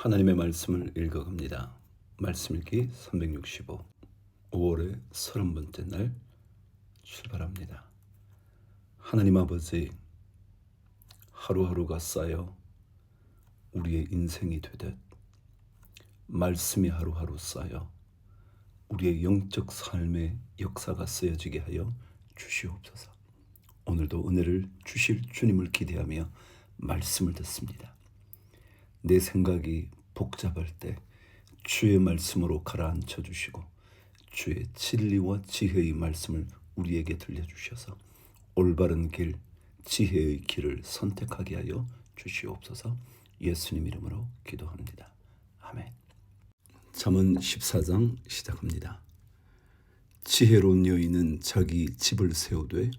하나님의 말씀을 읽어갑니다. 말씀 읽기 365 5월의 30번째 날 출발합니다. 하나님 아버지, 하루하루가 쌓여 우리의 인생이 되듯 말씀이 하루하루 쌓여 우리의 영적 삶의 역사가 쓰여지게 하여 주시옵소서. 오늘도 은혜를 주실 주님을 기대하며 말씀을 듣습니다. 내 생각이 복잡할 때 주의 말씀으로 가라앉혀 주시고 주의 진리와 지혜의 말씀을 우리에게 들려주셔서 올바른 길, 지혜의 길을 선택하게 하여 주시옵소서. 예수님 이름으로 기도합니다. 아멘. 잠언 14장 시작합니다. 지혜로운 여인은 자기 집을 세우되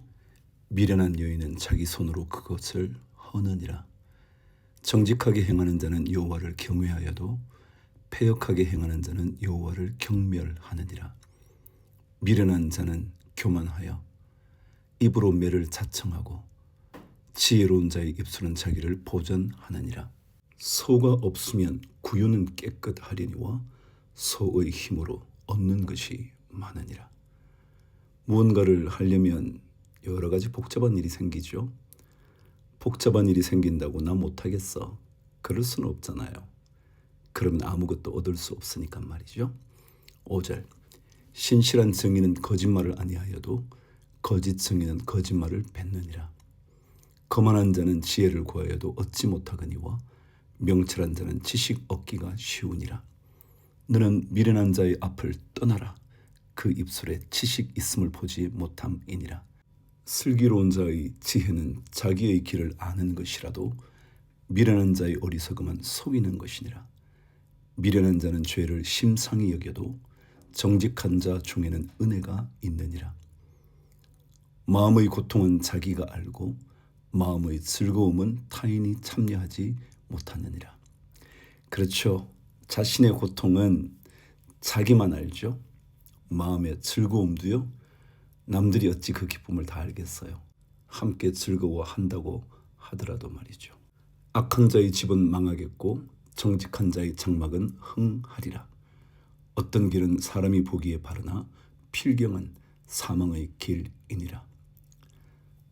미련한 여인은 자기 손으로 그것을 허느니라. 정직하게 행하는 자는 여호와를 경외하여도 패역하게 행하는 자는 여호와를 경멸하느니라. 미련한 자는 교만하여 입으로 매를 자청하고 지혜로운 자의 입술은 자기를 보전하느니라. 소가 없으면 구유는 깨끗하리니와 소의 힘으로 얻는 것이 많으니라. 무언가를 하려면 여러 가지 복잡한 일이 생기죠. 복잡한 일이 생긴다고 나 못하겠어, 그럴 수는 없잖아요. 그러면 아무것도 얻을 수 없으니까 말이죠. 5절 신실한 증인은 거짓말을 아니하여도 거짓 증인은 거짓말을 뱉느니라. 거만한 자는 지혜를 구하여도 얻지 못하거니와 명철한 자는 지식 얻기가 쉬우니라. 너는 미련한 자의 앞을 떠나라. 그 입술에 지식 있음을 보지 못함이니라. 슬기로운 자의 지혜는 자기의 길을 아는 것이라도 미련한 자의 어리석음은 속이는 것이니라. 미련한 자는 죄를 심상히 여겨도 정직한 자 중에는 은혜가 있느니라. 마음의 고통은 자기가 알고 마음의 즐거움은 타인이 참여하지 못하느니라. 그렇죠. 자신의 고통은 자기만 알죠. 마음의 즐거움도요. 남들이 어찌 그 기쁨을 다 알겠어요. 함께 즐거워한다고 하더라도 말이죠. 악한 자의 집은 망하겠고 정직한 자의 장막은 흥하리라. 어떤 길은 사람이 보기에 바르나 필경은 사망의 길이니라.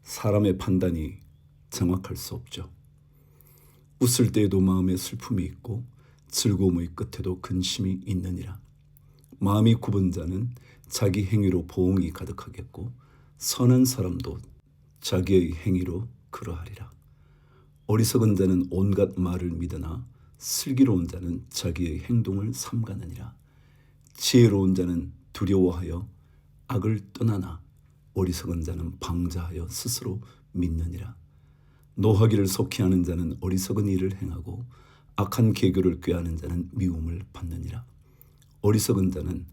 사람의 판단이 정확할 수 없죠. 웃을 때에도 마음에 슬픔이 있고 즐거움의 끝에도 근심이 있느니라. 마음이 굽은 자는 자기 행위로 보응이 가득하겠고 선한 사람도 자기의 행위로 그러하리라. 어리석은 자는 온갖 말을 믿으나 슬기로운 자는 자기의 행동을 삼가느니라. 지혜로운 자는 두려워하여 악을 떠나나 어리석은 자는 방자하여 스스로 믿느니라. 노하기를 속히 하는 자는 어리석은 일을 행하고 악한 계교를 꾀하는 자는 미움을 받느니라. 어리석은 자는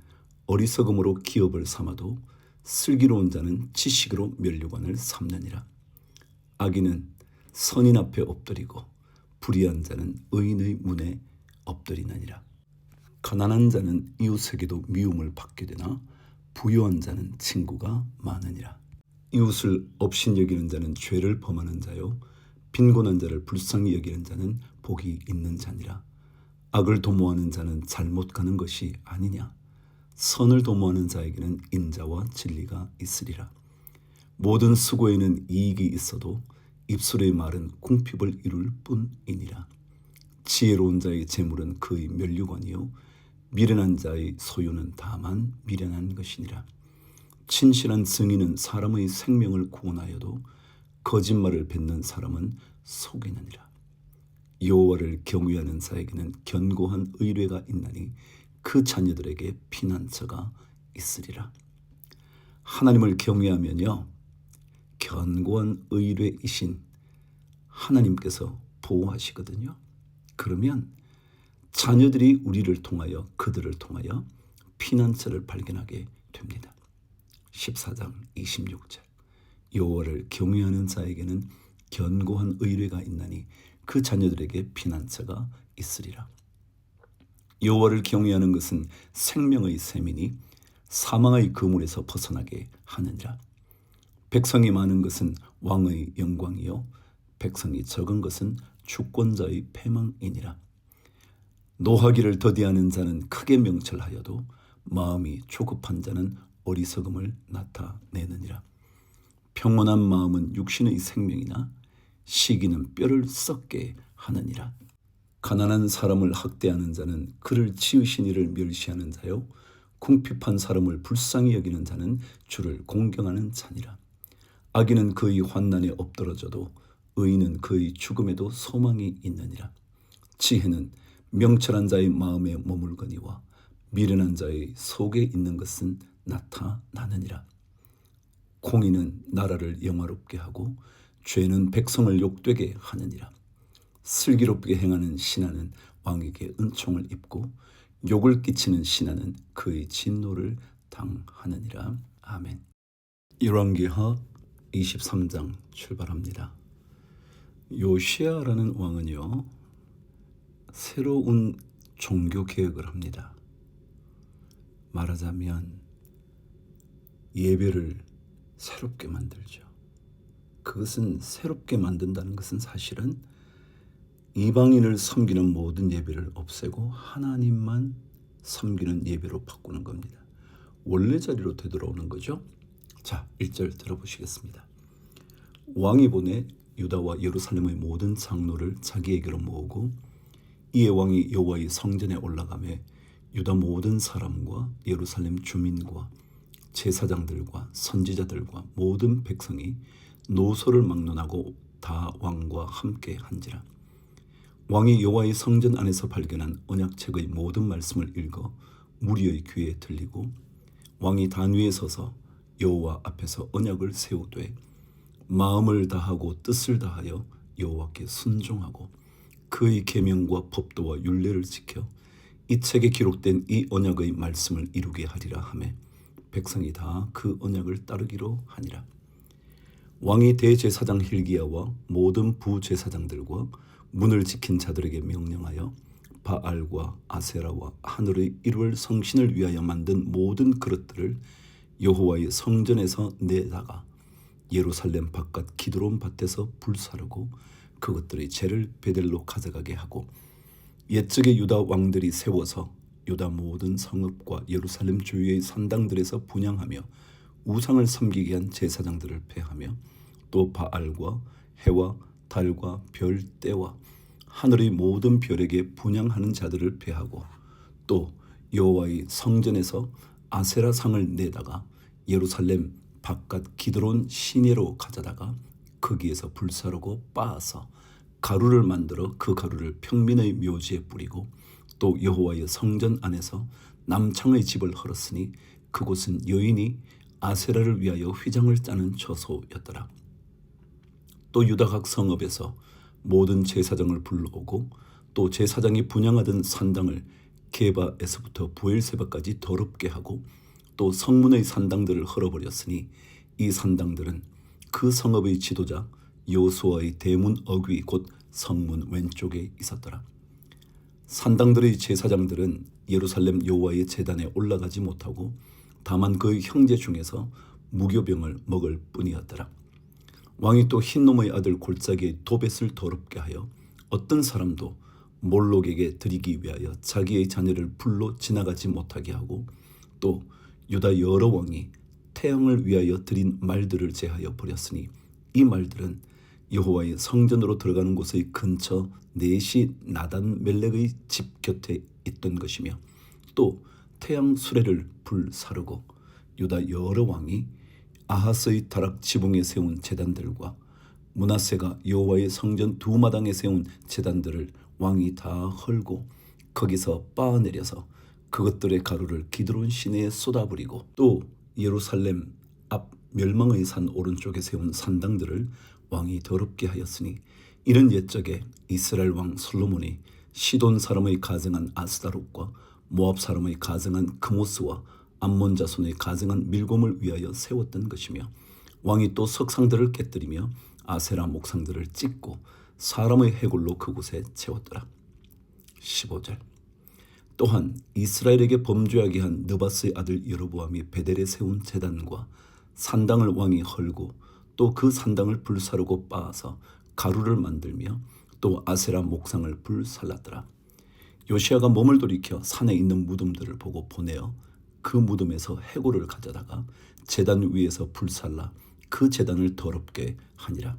어리석음으로 기업을 삼아도 슬기로운 자는 지식으로 면류관을 삼느니라. 악인은 선인 앞에 엎드리고 불의한 자는 의인의 문에 엎드리느니라. 가난한 자는 이웃에게도 미움을 받게 되나 부유한 자는 친구가 많으니라. 이웃을 업신여기는 자는 죄를 범하는 자요 빈곤한 자를 불쌍히 여기는 자는 복이 있는 자니라. 악을 도모하는 자는 잘못 가는 것이 아니냐. 선을 도모하는 자에게는 인자와 진리가 있으리라. 모든 수고에는 이익이 있어도 입술의 말은 궁핍을 이룰 뿐이니라. 지혜로운 자의 재물은 그의 면류관이요 미련한 자의 소유는 다만 미련한 것이니라. 친실한 증인은 사람의 생명을 구원하여도 거짓말을 뱉는 사람은 속이느니라. 여호와를 경외하는 자에게는 견고한 의뢰가 있나니 그 자녀들에게 피난처가 있으리라. 하나님을 경외하면요, 견고한 의뢰이신 하나님께서 보호하시거든요. 그러면 자녀들이 우리를 통하여 그들을 통하여 피난처를 발견하게 됩니다. 14장 26절 여호와를 경외하는 자에게는 견고한 의뢰가 있나니 그 자녀들에게 피난처가 있으리라. 여호와를 경외하는 것은 생명의 셈이니 사망의 그물에서 벗어나게 하느니라. 백성이 많은 것은 왕의 영광이요 백성이 적은 것은 주권자의 패망이니라. 노하기를 더디하는 자는 크게 명철하여도 마음이 조급한 자는 어리석음을 나타내느니라. 평온한 마음은 육신의 생명이나 시기는 뼈를 썩게 하느니라. 가난한 사람을 학대하는 자는 그를 지으신 이를 멸시하는 자요, 궁핍한 사람을 불쌍히 여기는 자는 주를 공경하는 자니라. 악인은 그의 환난에 엎드러져도 의인은 그의 죽음에도 소망이 있느니라. 지혜는 명철한 자의 마음에 머물거니와 미련한 자의 속에 있는 것은 나타나느니라. 공의는 나라를 영화롭게 하고 죄는 백성을 욕되게 하느니라. 슬기롭게 행하는 신하는 왕에게 은총을 입고 욕을 끼치는 신하는 그의 진노를 당하느니라. 아멘. 열왕기하 23장 출발합니다. 요시야라는 왕은요, 새로운 종교 개혁을 합니다. 말하자면 예배를 새롭게 만들죠. 그것은 새롭게 만든다는 것은 사실은 이방인을 섬기는 모든 예배를 없애고 하나님만 섬기는 예배로 바꾸는 겁니다. 원래 자리로 되돌아오는 거죠. 자, 1절 들어보시겠습니다. 왕이 보내 유다와 예루살렘의 모든 장로를 자기에게로 모으고 이에 왕이 여호와의 성전에 올라가매 유다 모든 사람과 예루살렘 주민과 제사장들과 선지자들과 모든 백성이 노소를 막론하고 다 왕과 함께 한지라. 왕이 여호와의 성전 안에서 발견한 언약책의 모든 말씀을 읽어 무리의 귀에 들리고 왕이 단 위에 서서 여호와 앞에서 언약을 세우되 마음을 다하고 뜻을 다하여 여호와께 순종하고 그의 계명과 법도와 율례를 지켜 이 책에 기록된 이 언약의 말씀을 이루게 하리라 하매 백성이 다 그 언약을 따르기로 하니라. 왕이 대제사장 hil기야와 모든 부제사장들과 문을 지킨 자들에게 명령하여 바알과 아세라와 하늘의 이루를 성신을 위하여 만든 모든 그릇들을 여호와의 성전에서 내다가 예루살렘 바깥 기드론 밭에서 불사르고 그것들의 재를 베델로 가져가게 하고 옛적의 유다 왕들이 세워서 유다 모든 성읍과 예루살렘 주위의 산당들에서 분향하며 우상을 섬기게 한 제사장들을 폐하며 또 바알과 해와 달과 별 때와 하늘의 모든 별에게 분향하는 자들을 폐하고 또 여호와의 성전에서 아세라 상을 내다가 예루살렘 바깥 기드론 시내로 가져다가 거기에서 불사르고 빻아서 가루를 만들어 그 가루를 평민의 묘지에 뿌리고 또 여호와의 성전 안에서 남창의 집을 헐었으니 그곳은 여인이 아세라를 위하여 휘장을 짜는 처소였더라. 또 유다 각 성읍에서 모든 제사장을 불러오고 또 제사장이 분향하던 산당을 게바에서부터 부엘세바까지 더럽게 하고 또 성문의 산당들을 헐어버렸으니 이 산당들은 그 성읍의 지도자 여호수아의 대문 어귀 곧 성문 왼쪽에 있었더라. 산당들의 제사장들은 예루살렘 여호와의 제단에 올라가지 못하고 다만 그의 형제 중에서 무교병을 먹을 뿐이었더라. 왕이 또 흰놈의 아들 골짜기의 도벳을 더럽게 하여 어떤 사람도 몰록에게 드리기 위하여 자기의 자녀를 불로 지나가지 못하게 하고 또 유다 여러 왕이 태양을 위하여 드린 말들을 제하여 버렸으니 이 말들은 여호와의 성전으로 들어가는 곳의 근처 넷이 나단 멜렉의 집 곁에 있던 것이며 또 태양 수레를 불사르고 유다 여러 왕이 아하스의 타락 지붕에 세운 제단들과 므낫세가 여호와의 성전 두 마당에 세운 제단들을 왕이 다 헐고 거기서 빻아내려서 그것들의 가루를 기드론 시내에 쏟아부리고 또 예루살렘 앞 멸망의 산 오른쪽에 세운 산당들을 왕이 더럽게 하였으니 이런 옛적에 이스라엘 왕 솔로몬이 시돈 사람의 가증한 아스다롯과 모압 사람의 가증한 크모스와 암몬 자손의 가증한 밀곰을 위하여 세웠던 것이며 왕이 또 석상들을 깨뜨리며 아세라 목상들을 찢고 사람의 해골로 그곳에 채웠더라. 15절 또한 이스라엘에게 범죄하게 한 느바스의 아들 여로보암이 베델에 세운 제단과 산당을 왕이 헐고 또 그 산당을 불사르고 빻아서 가루를 만들며 또 아세라 목상을 불살랐더라. 요시야가 몸을 돌이켜 산에 있는 무덤들을 보고 보내어 그 무덤에서 해골을 가져다가 제단 위에서 불살라 그 제단을 더럽게 하니라.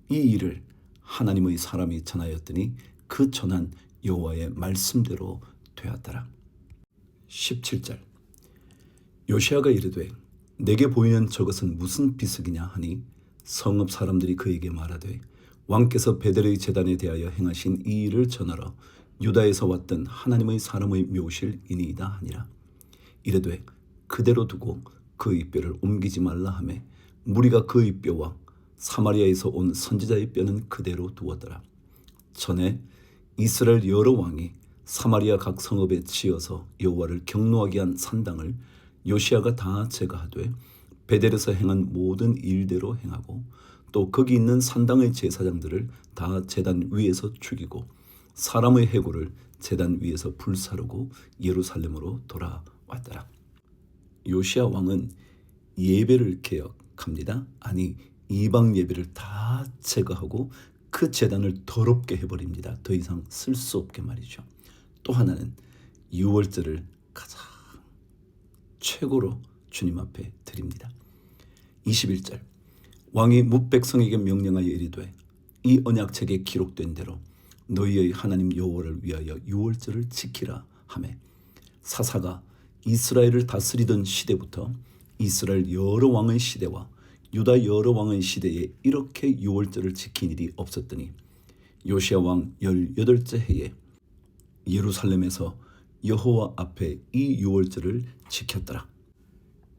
이 일을 하나님의 사람이 전하였더니 그 전한 여호와의 말씀대로 되었더라. 17절. 요시야가 이르되 내게 보이는 저것은 무슨 비석이냐 하니 성읍 사람들이 그에게 말하되 왕께서 베델의 제단에 대하여 행하신 이 일을 전하러 유다에서 왔던 하나님의 사람의 묘실이니이다 하니라. 이르되 그대로 두고 그의 뼈를 옮기지 말라 하매 무리가 그의 뼈와 사마리아에서 온 선지자의 뼈는 그대로 두었더라. 전에 이스라엘 여러 왕이 사마리아 각 성읍에 지어서 여호와를 경노하게 한 산당을 요시야가 다 제거하되 베델에서 행한 모든 일대로 행하고 또 거기 있는 산당의 제사장들을 다 제단 위에서 죽이고 사람의 해골을 제단 위에서 불사르고 예루살렘으로 돌아왔더라. 요시야 왕은 예배를 개혁합니다. 아니 이방 예배를 다 제거하고 그 제단을 더럽게 해버립니다. 더 이상 쓸 수 없게 말이죠. 또 하나는 유월절을 가장 최고로 주님 앞에 드립니다. 21절. 왕이 뭇백성에게 명령하여 이르되 이 언약책에 기록된 대로 너희의 하나님 여호와를 위하여 유월절을 지키라 하매 사사가 이스라엘을 다스리던 시대부터 이스라엘 여러 왕의 시대와 유다 여러 왕의 시대에 이렇게 유월절을 지킨 일이 없었더니 요시야 왕 18째 해에 예루살렘에서 여호와 앞에 이 유월절을 지켰더라.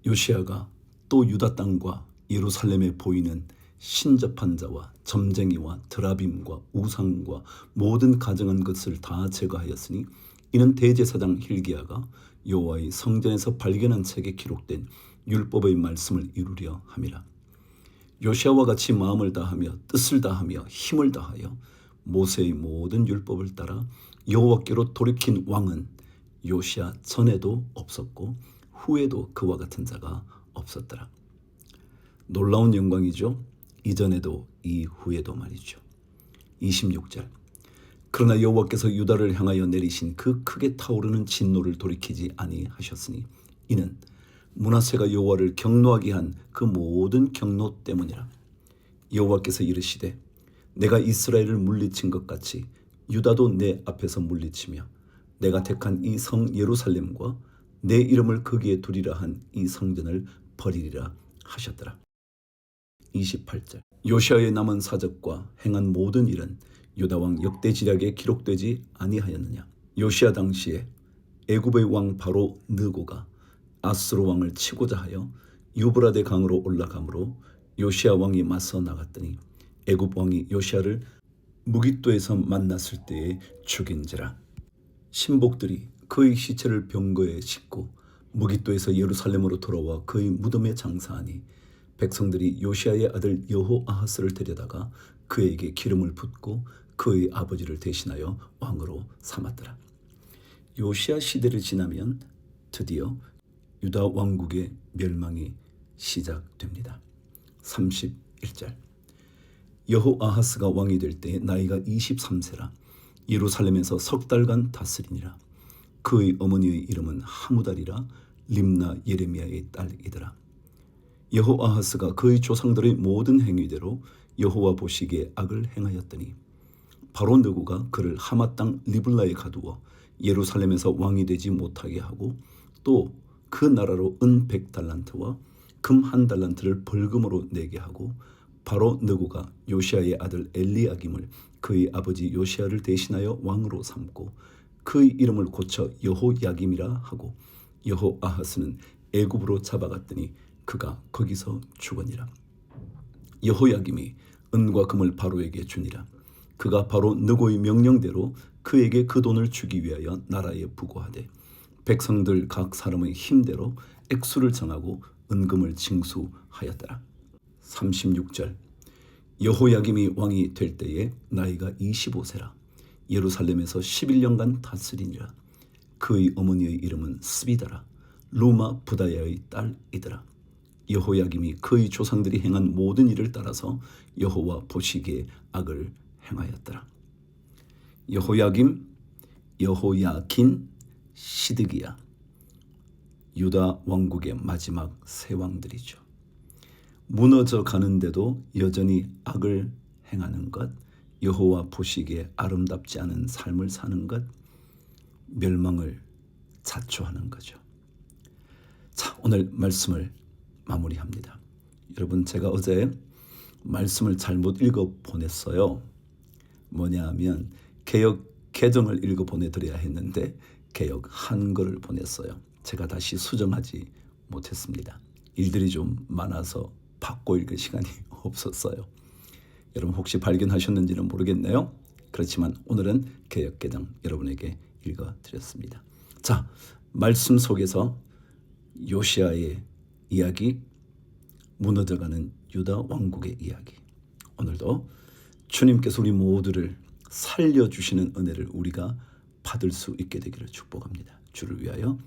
요시야가 또 유다 땅과 예루살렘에 보이는 신접한 자와 점쟁이와 드라빔과 우상과 모든 가증한 것을 다 제거하였으니 이는 대제사장 hil기야가 여호와의 성전에서 발견한 책에 기록된 율법의 말씀을 이루려 함이라. 요시야와 같이 마음을 다하며 뜻을 다하며 힘을 다하여 모세의 모든 율법을 따라 여호와께로 돌이킨 왕은 요시야 전에도 없었고 후에도 그와 같은 자가 없었더라. 놀라운 영광이죠. 이전에도 이후에도 말이죠. 26절. 그러나 여호와께서 유다를 향하여 내리신 그 크게 타오르는 진노를 돌이키지 아니하셨으니 이는 므낫세가 여호와를 경노하게 한 그 모든 경노 때문이라. 여호와께서 이르시되 내가 이스라엘을 물리친 것 같이 유다도 내 앞에서 물리치며 내가 택한 이 성 예루살렘과 내 이름을 거기에 두리라 한 이 성전을 버리리라 하셨더라. 28절. 요시야의 남은 사적과 행한 모든 일은 유다왕 역대지략에 기록되지 아니하였느냐. 요시야 당시에 애굽의 왕 바로 느고가 아수르 왕을 치고자 하여 유브라데 강으로 올라가므로 요시야 왕이 맞서 나갔더니 애굽 왕이 요시야를 무깃도에서 만났을 때에 죽인지라. 신복들이 그의 시체를 병거에 싣고 무깃도에서 예루살렘으로 돌아와 그의 무덤에 장사하니 백성들이 요시야의 아들 여호아하스를 데려다가 그에게 기름을 붓고 그의 아버지를 대신하여 왕으로 삼았더라. 요시야 시대를 지나면 드디어 유다 왕국의 멸망이 시작됩니다. 31절. 여호아하스가 왕이 될 때 나이가 23세라 예루살렘에서 석 달간 다스리니라. 그의 어머니의 이름은 하무달이라 림나 예레미야의 딸이더라. 여호아하스가 그의 조상들의 모든 행위대로 여호와 보시기에 악을 행하였더니 바로 느고가 그를 하마 땅 리블라에 가두어 예루살렘에서 왕이 되지 못하게 하고 또 그 나라로 은 100달란트와 금 1달란트를 벌금으로 내게 하고 바로 느고가 요시야의 아들 엘리야김을 그의 아버지 요시야를 대신하여 왕으로 삼고 그의 이름을 고쳐 여호야김이라 하고 여호아하스는 애굽으로 잡아갔더니 그가 거기서 죽으니라. 여호야김이 은과 금을 바로에게 주니라. 그가 바로 느고의 명령대로 그에게 그 돈을 주기 위하여 나라에 부고하되 백성들 각 사람의 힘대로 액수를 정하고 은금을 징수하였더라. 36절. 여호야김이 왕이 될 때에 나이가 25세라 예루살렘에서 11년간 다스리니라. 그의 어머니의 이름은 스비다라 루마 부다야의 딸이더라. 여호야김이 그의 조상들이 행한 모든 일을 따라서 여호와 보시기에 악을 행하였더라. 여호야김 여호야긴, 시드기야, 유다 왕국의 마지막 세 왕들이죠. 무너져 가는데도 여전히 악을 행하는 것, 여호와 보시기에 아름답지 않은 삶을 사는 것, 멸망을 자초하는 거죠. 자, 오늘 말씀을 마무리합니다. 여러분, 제가 어제 말씀을 잘못 읽어 보냈어요. 뭐냐 하면 개역 개정을 읽어 보내드려야 했는데 개역 한글을 보냈어요. 제가 다시 수정하지 못했습니다. 일들이 좀 많아서 바꿔 읽을 시간이 없었어요. 여러분 혹시 발견하셨는지는 모르겠네요. 그렇지만 오늘은 개역 개정 여러분에게 읽어드렸습니다. 자, 말씀 속에서 요시아의 이야기, 무너져가는 유다 왕국의 이야기. 오늘도 주님께서 우리 모두를 살려주시는 은혜를 우리가 받을 수 있게 되기를 축복합니다. 주를 위하여